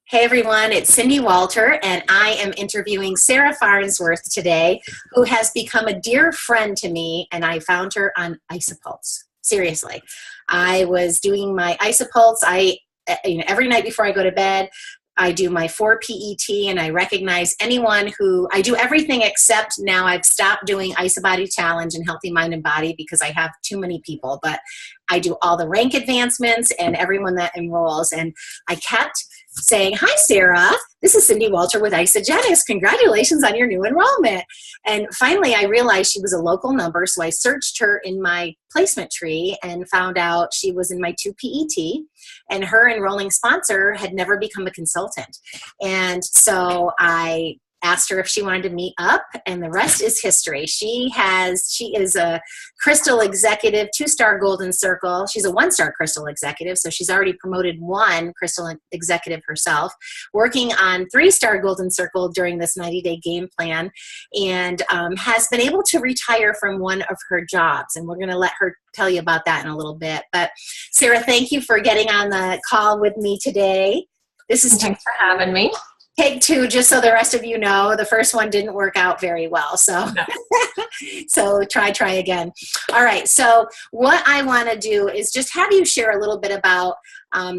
Hey everyone, it's Cindy Walter, and I am interviewing Sara Farnsworth today, who has become a dear friend to me, and I found her on Isopulse. Seriously. I was doing my Isopulse. Every night before I go to bed, I do my 4 PET, and I recognize anyone who, I do everything except now I've stopped doing Isobody Challenge and Healthy Mind and Body because I have too many people, but I do all the rank advancements and everyone that enrolls. And I kept saying, hi, Sara, this is Cindy Walter with Isagenix. Congratulations on your new enrollment. And finally, I realized she was a local number, so I searched her in my placement tree and found out she was in my 2 PET, and her enrolling sponsor had never become a consultant. And so I asked her if she wanted to meet up, and the rest is history. She is a Crystal Executive, 2-star Golden Circle. She's a 1-star Crystal Executive, so she's already promoted 1 Crystal Executive herself, working on 3-star Golden Circle during this 90-day game plan, and has been able to retire from one of her jobs, and we're going to let her tell you about that in a little bit. But Sara, thank you for getting on the call with me today. Thanks for having me. Take 2, just so the rest of you know. The first one didn't work out very well, so No. so try again. All right, so what I want to do is just have you share a little bit about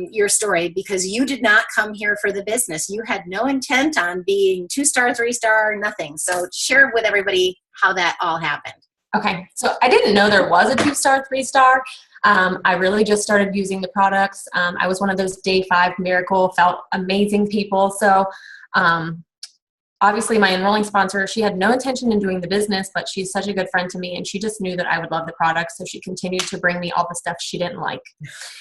your story, because you did not come here for the business. You had no intent on being 2-star, 3-star, nothing. So share with everybody how that all happened. Okay, so I didn't know there was a 2-star, 3-star. I really just started using the products. I was one of those day 5 miracle, felt amazing people. So obviously my enrolling sponsor, she had no intention in doing the business, but she's such a good friend to me, and she just knew that I would love the products. So she continued to bring me all the stuff she didn't like.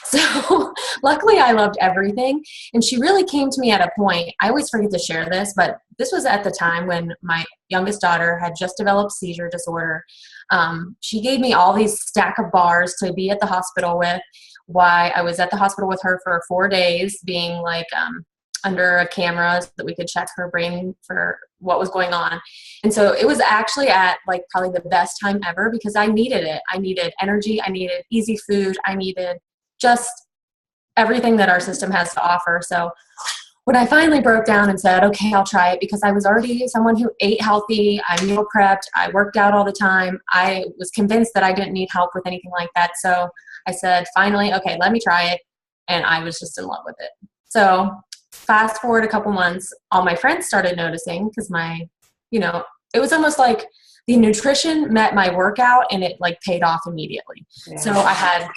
So luckily I loved everything. And she really came to me at a point, I always forget to share this, but this was at the time when my youngest daughter had just developed seizure disorder. She gave me all these stack of bars to be at the hospital with. Why I was at the hospital with her for 4 days, being like under a camera so that we could check her brain for what was going on. And so it was actually at like probably the best time ever, because I needed it. I needed energy. I needed easy food. I needed just everything that our system has to offer. So when I finally broke down and said, okay, I'll try it, because I was already someone who ate healthy, I meal prepped, I worked out all the time. I was convinced that I didn't need help with anything like that. So I said, finally, okay, let me try it. And I was just in love with it. So fast forward a couple months, all my friends started noticing, because it was almost like the nutrition met my workout, and it like paid off immediately. Yeah. So I had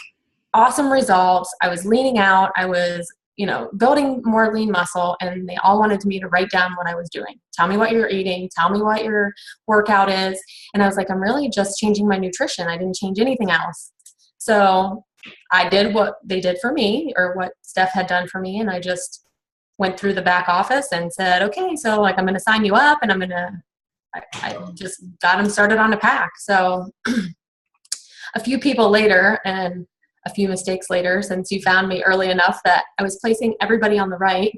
awesome results. I was leaning out. I was building more lean muscle, and they all wanted me to write down what I was doing. Tell me what you're eating. Tell me what your workout is. And I was like, I'm really just changing my nutrition. I didn't change anything else. So I did what they did for me, or what Steph had done for me. And I just went through the back office and said, okay, so like, I'm going to sign you up, and I just got them started on a pack. So a few people later, and a few mistakes later, since you found me early enough, that I was placing everybody on the right,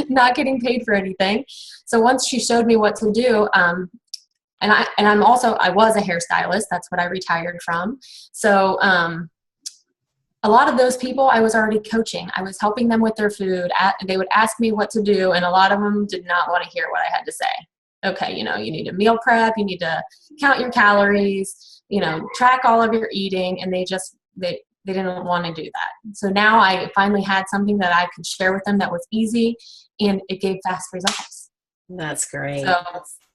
not getting paid for anything. So once she showed me what to do, and I was a hairstylist. That's what I retired from. So a lot of those people I was already coaching. I was helping them with their food. They would ask me what to do, and a lot of them did not want to hear what I had to say. Okay, you need to meal prep, you need to count your calories, track all of your eating, and they didn't want to do that. So now I finally had something that I could share with them that was easy, and it gave fast results. That's great. So,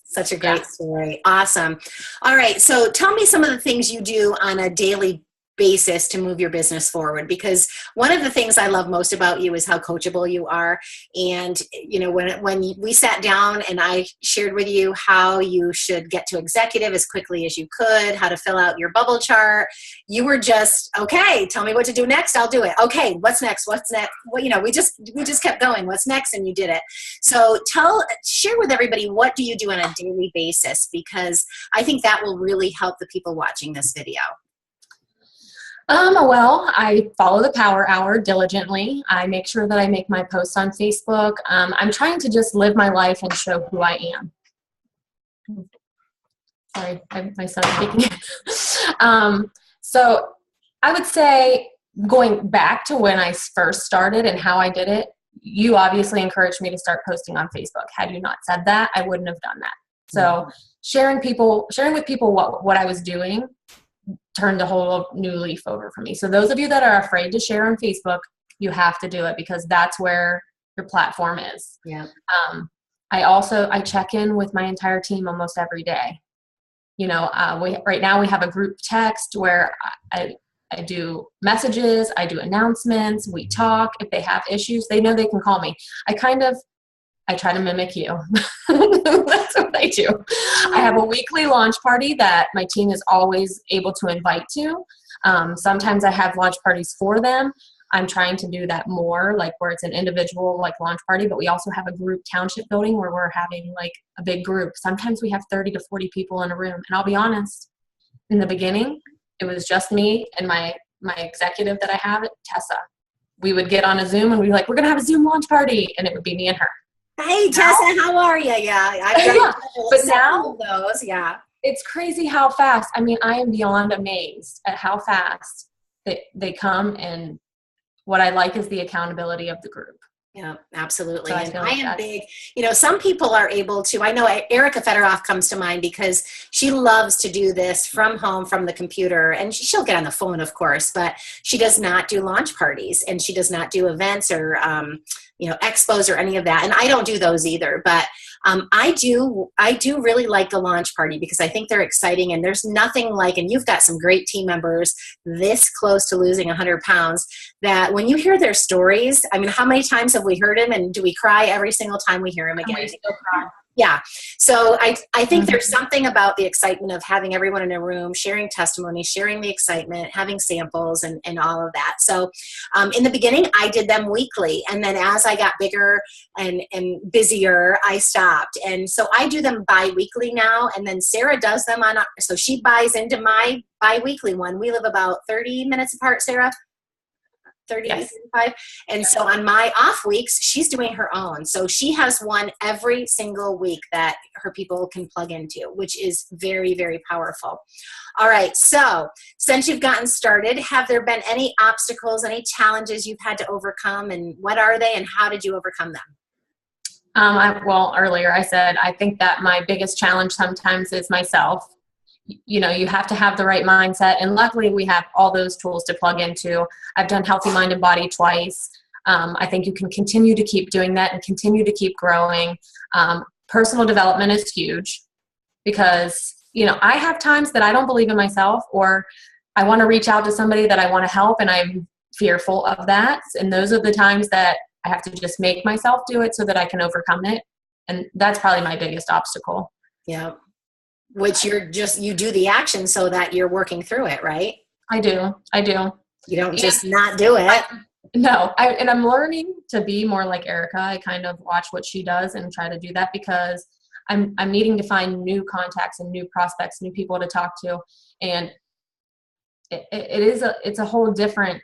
such a great story. Awesome. All right. So tell me some of the things you do on a daily basis to move your business forward, because one of the things I love most about you is how coachable you are. And when we sat down and I shared with you how you should get to executive as quickly as you could, how to fill out your bubble chart, you were just, okay, tell me what to do next, I'll do it. Okay, what's next? Well, we just kept going. What's next? And you did it. So share with everybody, what do you do on a daily basis? Because I think that will really help the people watching this video. Well, I follow the Power Hour diligently. I make sure that I make my posts on Facebook. I'm trying to just live my life and show who I am. Sorry, my son's speaking. So I would say, going back to when I first started and how I did it, you obviously encouraged me to start posting on Facebook. Had you not said that, I wouldn't have done that. So sharing with people what I was doing turned a whole new leaf over for me. So those of you that are afraid to share on Facebook, you have to do it, because that's where your platform is. Yeah. I check in with my entire team almost every day. Right now we have a group text where I do messages, I do announcements, we talk. If they have issues, they know they can call me. I try to mimic you. That's what I do. I have a weekly launch party that my team is always able to invite to. Sometimes I have launch parties for them. I'm trying to do that more, like where it's an individual like launch party, but we also have a group township building where we're having like a big group. Sometimes we have 30 to 40 people in a room. And I'll be honest, in the beginning, it was just me and my executive that I have, Tessa. We would get on a Zoom and we'd be like, we're going to have a Zoom launch party. And it would be me and her. Hey, Tessa, how are you? Yeah, I've done but now those. Yeah. It's crazy how fast. I mean, I am beyond amazed at how fast they come, and what I like is the accountability of the group. Yeah, absolutely. So and I am big, some people are able to, I know Erica Federoff comes to mind because she loves to do this from home, from the computer, and she'll get on the phone, of course, but she does not do launch parties, and she does not do events or, expos or any of that. And I don't do those either, but I do really like the launch party because I think they're exciting, and there's nothing like, and you've got some great team members this close to losing 100 pounds, that when you hear their stories, I mean, how many times have we heard them, and do we cry every single time we hear them again? And we still cry. Yeah. So I think there's something about the excitement of having everyone in a room, sharing testimony, sharing the excitement, having samples and all of that. So in the beginning, I did them weekly. And then as I got bigger and busier, I stopped. And so I do them bi-weekly now. And then Sara does them so she buys into my bi-weekly one. We live about 30 minutes apart, Sara. 30, yes. 35. And so on my off weeks, she's doing her own. So she has one every single week that her people can plug into, which is very, very powerful. All right. So since you've gotten started, have there been any obstacles, any challenges you've had to overcome, and what are they, and how did you overcome them? Earlier I said, I think that my biggest challenge sometimes is myself. You have to have the right mindset. And luckily we have all those tools to plug into. I've done Healthy Mind and Body twice. I think you can continue to keep doing that and continue to keep growing. Personal development is huge because, I have times that I don't believe in myself, or I want to reach out to somebody that I want to help, and I'm fearful of that. And those are the times that I have to just make myself do it so that I can overcome it. And that's probably my biggest obstacle. Yeah. Which you do the action so that you're working through it, right? I do. You don't just not do it. And I'm learning to be more like Erica. I kind of watch what she does and try to do that because I'm needing to find new contacts and new prospects, new people to talk to. And it's a whole different,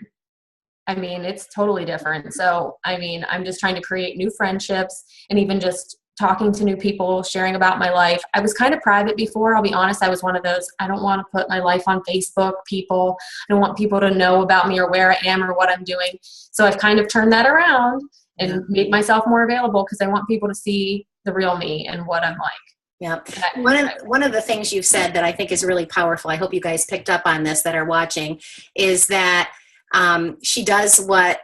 it's totally different. So, I'm just trying to create new friendships, and even just talking to new people, sharing about my life. I was kind of private before. I'll be honest. I was one of those, I don't want to put my life on Facebook, people. I don't want people to know about me or where I am or what I'm doing. So I've kind of turned that around and made myself more available because I want people to see the real me and what I'm like. Yeah. One of the things you've said that I think is really powerful, I hope you guys picked up on this that are watching, is that she does what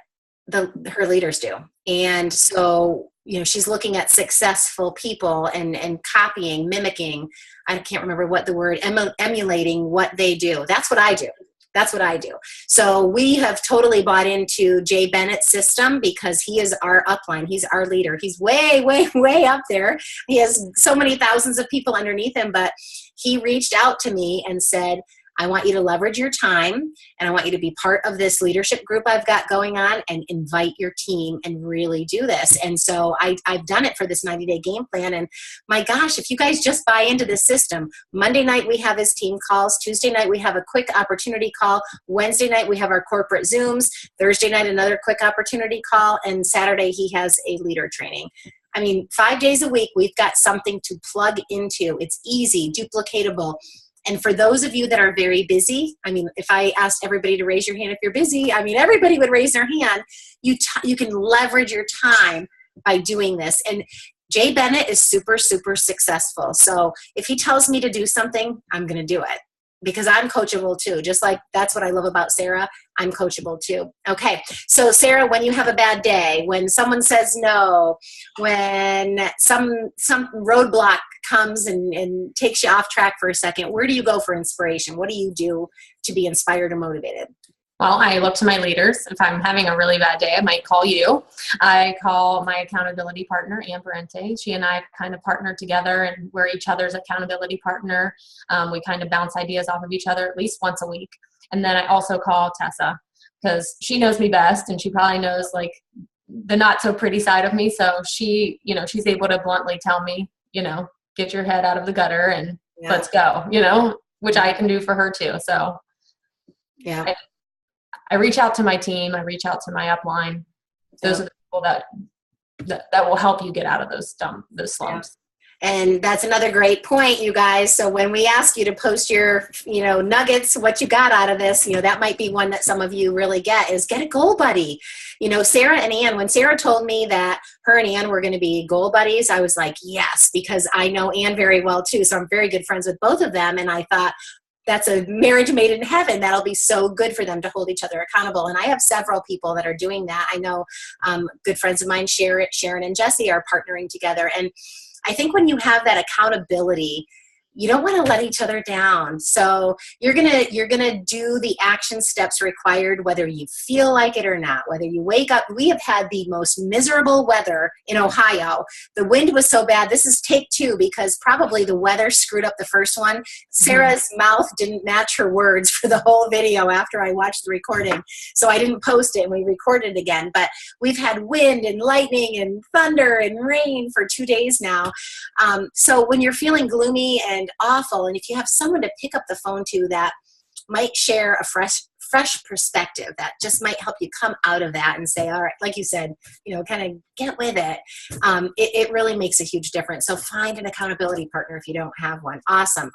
her leaders do. And so, she's looking at successful people and copying, mimicking. I can't remember what the word, emulating what they do. That's what I do. So we have totally bought into Jay Bennett's system because he is our upline. He's our leader. He's way, way, way up there. He has so many thousands of people underneath him, but he reached out to me and said, I want you to leverage your time, and I want you to be part of this leadership group I've got going on and invite your team and really do this. And so I've done it for this 90-day game plan. And my gosh, if you guys just buy into this system, Monday night we have his team calls. Tuesday night we have a quick opportunity call. Wednesday night we have our corporate Zooms. Thursday night another quick opportunity call. And Saturday he has a leader training. 5 days a week we've got something to plug into. It's easy, duplicatable. And for those of you that are very busy, I mean, if I asked everybody to raise your hand if you're busy, I mean, everybody would raise their hand. You can leverage your time by doing this. And Jay Bennett is super, super successful. So if he tells me to do something, I'm going to do it because I'm coachable too. Just like that's what I love about Sara. I'm coachable too. Okay. So Sara, when you have a bad day, when someone says no, when some roadblock comes and takes you off track for a second, where do you go for inspiration? What do you do to be inspired and motivated? Well, I look to my leaders. If I'm having a really bad day, I might call you. I call my accountability partner, Ann Parente. She and I kind of partner together, and we're each other's accountability partner. We kind of bounce ideas off of each other at least once a week. And then I also call Tessa because she knows me best, and she probably knows like the not so pretty side of me. So she, she's able to bluntly tell me, get your head out of the gutter and let's go, which I can do for her too. So yeah. I reach out to my team. I reach out to my upline. Those are the people that will help you get out of those slumps. And that's another great point, you guys. So when we ask you to post your, nuggets, what you got out of this, that might be one that some of you really get is get a goal buddy. Sara and Ann, when Sara told me that her and Ann were going to be goal buddies, I was like, yes, because I know Ann very well too. So I'm very good friends with both of them. And I thought, that's a marriage made in heaven. That'll be so good for them to hold each other accountable. And I have several people that are doing that. I know good friends of mine, Sharon and Jesse, are partnering together. And I think when you have that accountability, you don't want to let each other down. So you're gonna do the action steps required, whether you feel like it or not, whether you wake up. We have had the most miserable weather in Ohio. The wind was so bad. This is take 2 because probably the weather screwed up the first one. Sara's mouth didn't match her words for the whole video after I watched the recording. So I didn't post it and we recorded it again. But we've had wind and lightning and thunder and rain for 2 days now. So when you're feeling gloomy and awful, and if you have someone to pick up the phone to that might share a fresh perspective, that just might help you come out of that and say, all right, like you said, kind of get with it. It really makes a huge difference. So find an accountability partner if you don't have one. Awesome.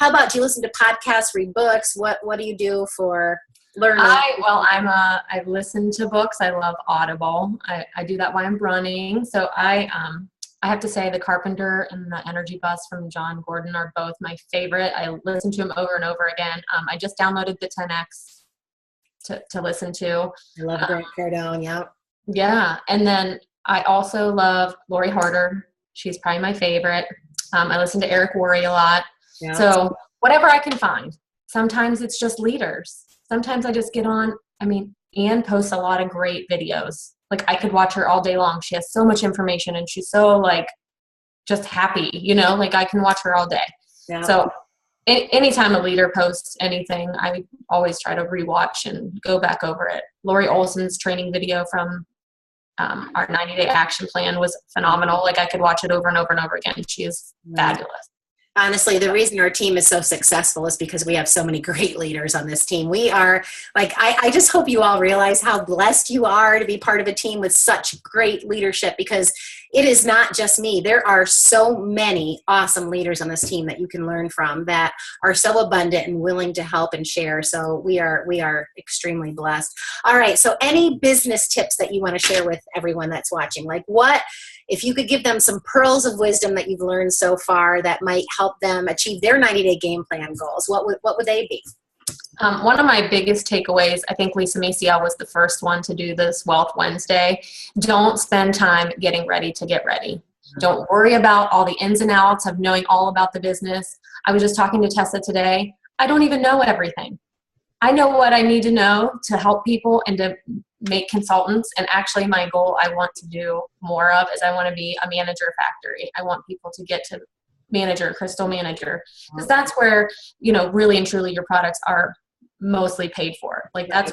How about, do you listen to podcasts, read books? What do you do for learning? I listen to books. I love Audible. I do that while I'm running. So I have to say The Carpenter and The Energy Bus from John Gordon are both my favorite. I listen to them over and over again. I just downloaded the 10X to listen to. I love Grant Cardone, yeah. Yeah, and then I also love Lori Harder. She's probably my favorite. I listen to Eric Worre a lot. Yeah. So whatever I can find. Sometimes it's just leaders. Sometimes I just get on. Ann posts a lot of great videos. Like I could watch her all day long. She has so much information and she's so just happy, like I can watch her all day. Yeah. So anytime a leader posts anything, I always try to rewatch and go back over it. Lori Olson's training video from our 90-day action plan was phenomenal. Like I could watch it over and over and over again. She is fabulous. Honestly, the reason our team is so successful is because we have so many great leaders on this team. We are I just hope you all realize how blessed you are to be part of a team with such great leadership, because it is not just me. There are so many awesome leaders on this team that you can learn from that are so abundant and willing to help and share. So we are extremely blessed. All right. So any business tips that you want to share with everyone that's watching? Like what, if you could give them some pearls of wisdom that you've learned so far that might help them achieve their 90-day game plan goals, what would they be? One of my biggest takeaways, I think Lisa Maciel was the first one to do this Wealth Wednesday. Don't spend time getting ready to get ready. Don't worry about all the ins and outs of knowing all about the business. I was just talking to Tessa today. I don't even know everything. I know what I need to know to help people and to make consultants. And actually my goal I want to do more of is I want to be a manager factory. I want people to get to manager, crystal manager, because that's where, really and truly your products are mostly paid for. Like that's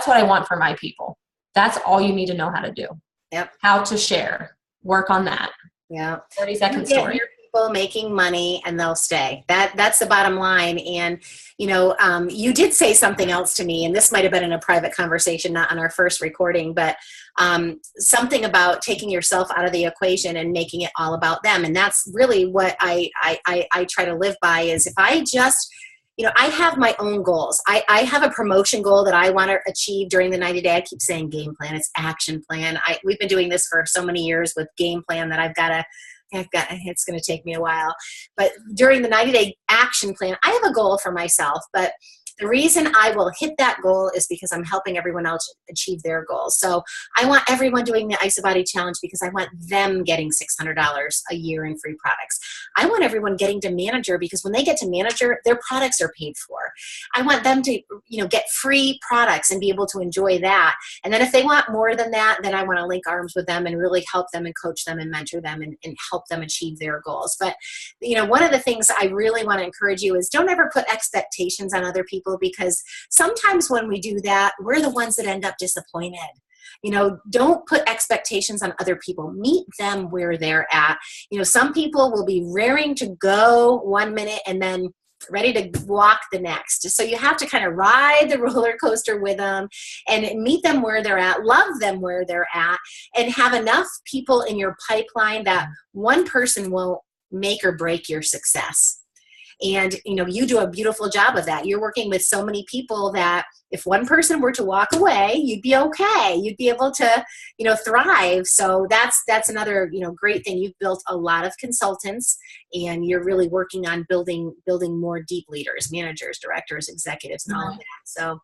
what I want for my people. That's all you need to know how to do. Yep. How to share, work on that. Yeah. 30-second story. people making money and they'll stay. That's the bottom line. And, you did say something else to me, and this might have been in a private conversation, not on our first recording, but something about taking yourself out of the equation and making it all about them. And that's really what I try to live by is if I just, I have my own goals. I have a promotion goal that I want to achieve during the 90 day. I keep saying game plan. It's action plan. We've been doing this for so many years with game plan that it's going to take me a while. But during the 90-day action plan, I have a goal for myself. But the reason I will hit that goal is because I'm helping everyone else achieve their goals. So I want everyone doing the IsaBody Challenge because I want them getting $600 a year in free products. I want everyone getting to manager because when they get to manager, their products are paid for. I want them to, get free products and be able to enjoy that. And then if they want more than that, then I want to link arms with them and really help them and coach them and mentor them and help them achieve their goals. But, one of the things I really want to encourage you is don't ever put expectations on other people, because sometimes when we do that, we're the ones that end up disappointed. Don't put expectations on other people. Meet them where they're at. Some people will be raring to go 1 minute and then ready to walk the next. So you have to kind of ride the roller coaster with them and meet them where they're at, love them where they're at, and have enough people in your pipeline that one person won't make or break your success. And, you do a beautiful job of that. You're working with so many people that if one person were to walk away, you'd be okay. You'd be able to, thrive. So that's another, great thing. You've built a lot of consultants and you're really working on building more deep leaders, managers, directors, executives, and all of that. So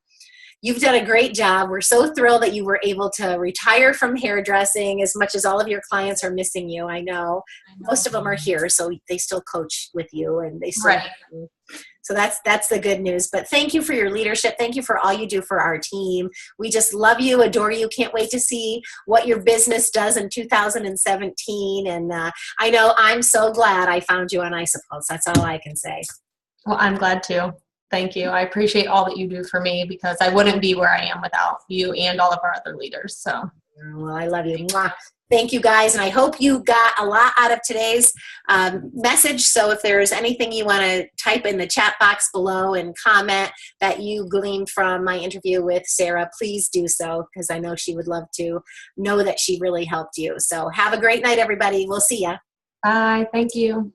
you've done a great job. We're so thrilled that you were able to retire from hairdressing as much as all of your clients are missing you. I know. Most of them are here, so they still coach with you and they still So that's the good news. But thank you for your leadership. Thank you for all you do for our team. We just love you, adore you. Can't wait to see what your business does in 2017. And I know I'm so glad I found you on IsaPulse. That's all I can say. Well, I'm glad too. Thank you. I appreciate all that you do for me because I wouldn't be where I am without you and all of our other leaders. So, well, I love you. Mwah. Thank you guys. And I hope you got a lot out of today's message. So if there's anything you want to type in the chat box below and comment that you gleaned from my interview with Sara, please do so because I know she would love to know that she really helped you. So have a great night, everybody. We'll see ya. Bye. Thank you.